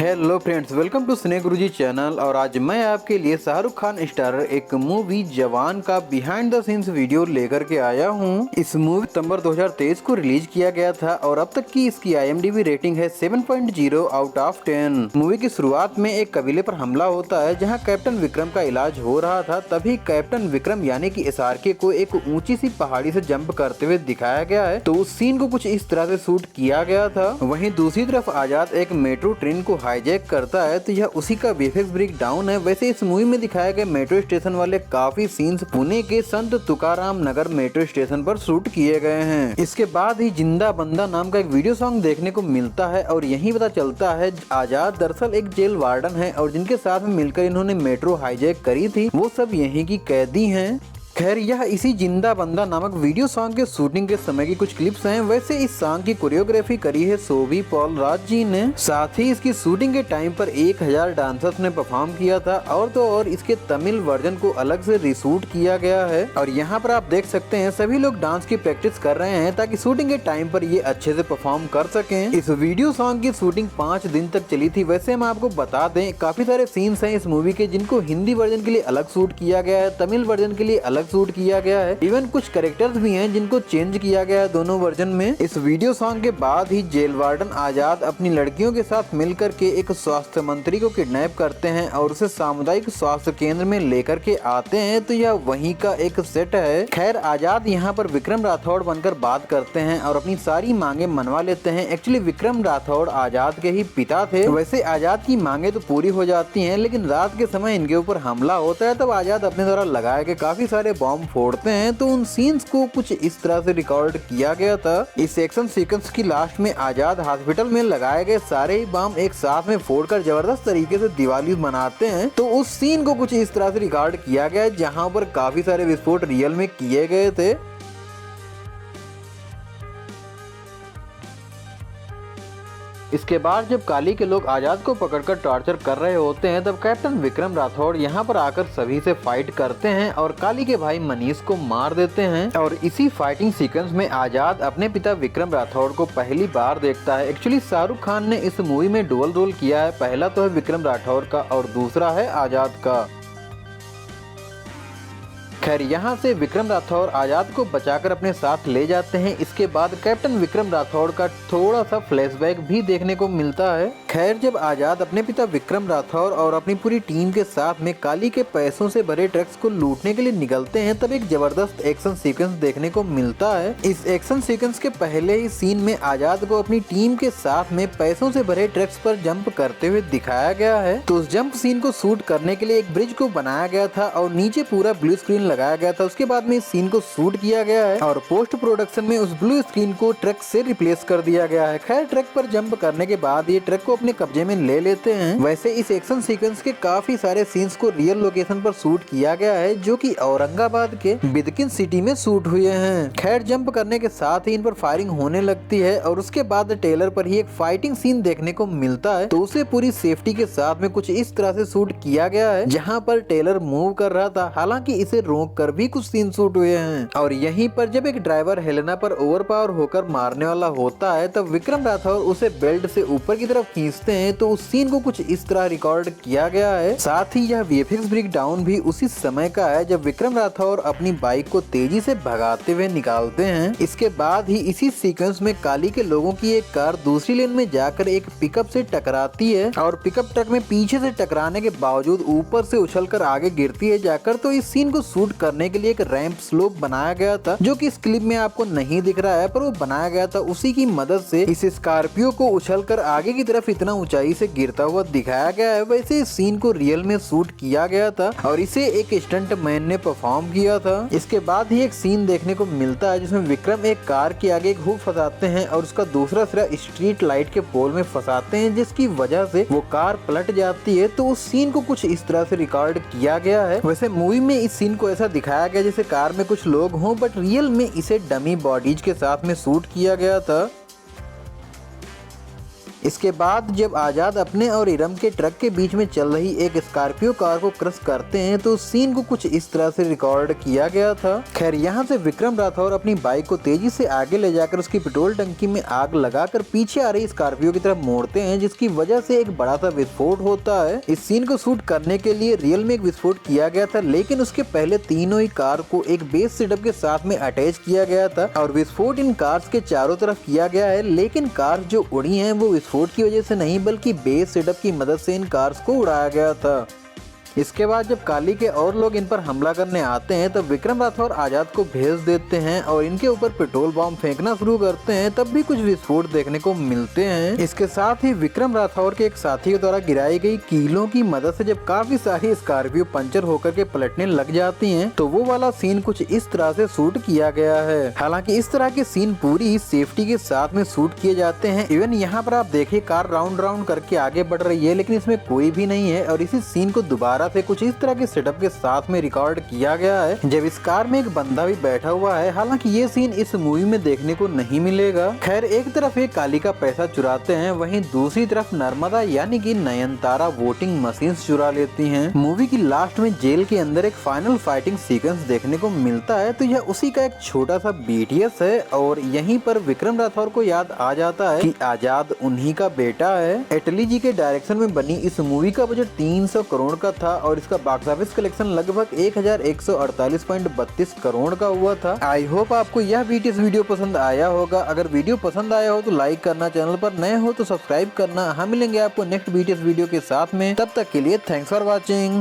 Hello friends, welcome to स्नेह गुरुजी channel. और आज मैं आपके लिए शाहरुख खान स्टारर एक मूवी जवान का बिहाइंड द सीन्स वीडियो लेकर के आया हूं। इस मूवी सितंबर 2023 को रिलीज किया गया था और अब तक की इसकी IMDb रेटिंग है 7.0 आउट ऑफ 10। मूवी की शुरुआत में एक कबीले पर हमला होता है जहां कैप्टन विक्रम का इलाज हो रहा था। तभी कैप्टन विक्रम यानी कि SRK को एक ऊंची सी पहाड़ी से जंप करते हुए दिखाया गया है, तो उस सीन को कुछ इस तरह से शूट किया गया था। वहीं दूसरी तरफ आजाद एक मेट्रो ट्रेन को हाईजैक करता है, तो यह उसी का VFX ब्रेक डाउन है। वैसे इस मूवी में दिखाए गए मेट्रो स्टेशन वाले काफी सीन्स पुणे के संत तुकाराम नगर मेट्रो स्टेशन पर शूट किए गए हैं। इसके बाद ही जिंदा बंदा नाम का एक वीडियो सॉन्ग देखने को मिलता है और यही पता चलता है आजाद दरअसल एक जेल वार्डन है और जिनके साथ में मिलकर इन्होंने मेट्रो हाईजैक करी थी वो सब यहीं की कैदी हैं। खैर, यह इसी जिंदा बंदा नामक वीडियो सॉन्ग के शूटिंग के समय की कुछ क्लिप्स हैं। वैसे इस सॉन्ग की कोरियोग्राफी करी है सोवी पॉल राज जी ने। साथ ही इसकी शूटिंग के टाइम पर 1000 डांसर्स ने परफॉर्म किया था और तो और इसके तमिल वर्जन को अलग से रिशूट किया गया है। और यहाँ पर आप देख सकते हैं सभी लोग डांस की प्रैक्टिस कर रहे हैं ताकि शूटिंग के टाइम पर ये अच्छे से परफॉर्म कर सकें। इस वीडियो सॉन्ग की शूटिंग 5 दिन तक चली थी। वैसे हम आपको बता दें काफी सारे सीन्स हैं इस मूवी के जिनको हिंदी वर्जन के लिए अलग शूट किया गया है, तमिल वर्जन के लिए अलग शूट किया गया है। इवन कुछ कैरेक्टर्स भी हैं जिनको चेंज किया गया है दोनों वर्जन में। इस वीडियो सॉन्ग के बाद ही जेल वार्डन आजाद अपनी लड़कियों के साथ मिलकर के एक स्वास्थ्य मंत्री को किडनैप करते हैं और उसे सामुदायिक स्वास्थ्य केंद्र में लेकर के आते हैं, तो यह वहीं का एक सेट है। खैर, आजाद यहाँ पर विक्रम राठौड़ बनकर बात करते हैं और अपनी सारी मांगे मनवा लेते हैं। एक्चुअली विक्रम राठौड़ आजाद के ही पिता थे। वैसे आजाद की मांगे तो पूरी हो जाती हैं, लेकिन रात के समय इनके ऊपर हमला होता है तब आजाद अपने द्वारा लगाए गए काफी सारे बॉम्ब फोड़ते हैं, तो उन सीन्स को कुछ इस तरह से रिकॉर्ड किया गया था। इस एक्शन सीक्वेंस की लास्ट में आजाद हॉस्पिटल में लगाए गए सारे ही बम एक साथ में फोड़कर जबरदस्त तरीके से दिवाली मनाते हैं, तो उस सीन को कुछ इस तरह से रिकॉर्ड किया गया है जहां पर काफी सारे विस्फोट रियल में किए गए थे। इसके बाद जब काली के लोग आजाद को पकड़कर टॉर्चर कर रहे होते हैं तब कैप्टन विक्रम राठौड़ यहाँ पर आकर सभी से फाइट करते हैं और काली के भाई मनीष को मार देते हैं। और इसी फाइटिंग सीक्वेंस में आजाद अपने पिता विक्रम राठौड़ को पहली बार देखता है। एक्चुअली शाहरुख खान ने इस मूवी में डुअल रोल किया है, पहला तो है विक्रम राठौड़ का और दूसरा है आजाद का। खैर, यहाँ से विक्रम राठौड़ आजाद को बचाकर अपने साथ ले जाते हैं। इसके बाद कैप्टन विक्रम राठौड़ का थोड़ा सा फ्लैशबैक भी देखने को मिलता है। खैर, जब आजाद अपने पिता विक्रम राठौड़ और अपनी पूरी टीम के साथ में काली के पैसों से भरे ट्रक्स को लूटने के लिए निकलते हैं तब एक जबरदस्त एक्शन सीक्वेंस देखने को मिलता है। इस एक्शन सीक्वेंस के पहले ही सीन में आजाद को अपनी टीम के साथ में पैसों से भरे ट्रक्स पर जंप करते हुए दिखाया गया है। तो उस जंप सीन को शूट करने के लिए एक ब्रिज को बनाया गया था और नीचे पूरा ब्लू स्क्रीन लगाया गया था। उसके बाद में इस सीन को शूट किया गया है और पोस्ट प्रोडक्शन में उस ब्लू स्क्रीन को ट्रक से रिप्लेस कर दिया गया है। खैर, ट्रक पर जंप करने के बाद ये ट्रक को अपने कब्जे में ले लेते हैं। वैसे इस एक्शन सीक्वेंस के काफी सारे सीन्स को रियल लोकेशन पर शूट किया गया है जो कि औरंगाबाद के बिदकिन सिटी में शूट हुए हैं। खैर, जंप करने के साथ ही इन पर फायरिंग होने लगती है और उसके बाद टेलर पर ही एक फाइटिंग सीन देखने को मिलता है, तो उसे पूरी सेफ्टी के साथ में कुछ इस तरह से शूट किया गया है जहाँ पर टेलर मूव कर रहा था। हालांकि इसे रोक कर भी कुछ सीन शूट हुए हैं। और यहीं पर जब एक ड्राइवर हेलेना पर ओवरपावर होकर मारने वाला होता है तब विक्रम राठौड़ उसे बेल्ट से ऊपर की तरफ खींचते हैं, तो उस सीन को कुछ इस तरह रिकॉर्ड किया गया है। साथ ही यह VFX ब्रेक डाउन भी उसी समय का है जब विक्रम राठौड़ अपनी बाइक को तेजी से भगाते हुए निकालते हैं। इसके बाद ही इसी सीक्वेंस में काली के लोगों की एक कार दूसरी लेन में जाकर एक पिकअप से टकराती है और पिकअप ट्रक में पीछे से टकराने के बावजूद ऊपर से उछलकर आगे गिरती है जाकर। तो इस सीन को शूट करने के लिए एक रैंप स्लोप बनाया गया था जो कि इस क्लिप में आपको नहीं दिख रहा है, पर वो बनाया गया था। उसी की मदद से इस स्कॉर्पियो को उछलकर आगे की तरफ इतना ऊंचाई से गिरता हुआ दिखाया गया है। वैसे इस सीन को रियल में शूट किया गया था और इसे एक स्टंट मैन ने परफॉर्म किया था। इसके बाद ही एक सीन देखने को मिलता है जिसमें विक्रम एक कार के आगे एक हुक फंसाते हैं और उसका दूसरा सिरा स्ट्रीट लाइट के पोल में फंसाते हैं जिसकी वजह से वो कार पलट जाती है, तो उस सीन को कुछ इस तरह से रिकॉर्ड किया गया है। वैसे मूवी में इस सीन को ऐसा दिखाया गया जैसे कार में कुछ लोग हों, बट रियल में इसे डमी बॉडीज के साथ में शूट किया गया था। इसके बाद जब आजाद अपने और इरम के ट्रक के बीच में चल रही एक स्कॉर्पियो कार को क्रश करते हैं तो उस सीन को कुछ इस तरह से रिकॉर्ड किया गया था। खैर यहाँ से विक्रम राठौर अपनी बाइक को तेजी से आगे ले जाकर उसकी पेट्रोल टंकी में आग लगाकर पीछे आ रही स्कॉर्पियो की तरफ मोड़ते हैं, जिसकी वजह से एक बड़ा सा विस्फोट होता है। इस सीन को शूट करने के लिए रियल में एक विस्फोट किया गया था, लेकिन उसके पहले तीनों ही कार को एक बेस सेटअप के साथ में अटैच किया गया था और विस्फोट इन कार्स के चारों तरफ किया गया है। लेकिन कार जो उड़ी हैं वो विस्फोट की वजह से नहीं बल्कि बेस सेटअप की मदद से इन कार्स को उड़ाया गया था। इसके बाद जब काली के और लोग इन पर हमला करने आते हैं तब विक्रम राठौर आजाद को भेज देते हैं और इनके ऊपर पेट्रोल बॉम्ब फेंकना शुरू करते हैं। तब भी कुछ विस्फोट देखने को मिलते हैं। इसके साथ ही विक्रम राठौर के एक साथी के द्वारा गिराई गई कीलों की मदद से जब काफी सारी स्कॉर्पियो पंचर होकर के पलटने लग जाती हैं तो वो वाला सीन कुछ इस तरह से शूट किया गया है। हालांकि इस तरह के सीन पूरी सेफ्टी के साथ में शूट किए जाते हैं। इवन यहाँ पर आप देखिए कार राउंड राउंड करके आगे बढ़ रही है, लेकिन इसमें कोई भी नहीं है और इसी सीन को दोबारा से कुछ इस तरह के सेटअप के साथ में रिकॉर्ड किया गया है जब इस कार में एक बंदा भी बैठा हुआ है। हालांकि ये सीन इस मूवी में देखने को नहीं मिलेगा। खैर एक तरफ ये काली का पैसा चुराते हैं, वहीं दूसरी तरफ नर्मदा यानी कि नयनतारा वोटिंग मशीन चुरा लेती हैं। मूवी की लास्ट में जेल के अंदर एक फाइनल फाइटिंग सीक्वेंस देखने को मिलता है तो यह उसी का एक छोटा सा BTS है और यहीं पर विक्रम राठौर को याद आ जाता है कि आजाद उन्हीं का बेटा है। एटली जी के डायरेक्शन में बनी इस मूवी का बजट 300 करोड़ का था और इसका बॉक्स ऑफिस कलेक्शन लगभग 1148.32 करोड़ का हुआ था। आई होप आपको यह BTS वीडियो पसंद आया होगा। अगर वीडियो पसंद आया हो तो लाइक करना, चैनल पर नए हो तो सब्सक्राइब करना। हम मिलेंगे आपको नेक्स्ट BTS वीडियो के साथ में, तब तक के लिए थैंक्स फॉर वॉचिंग।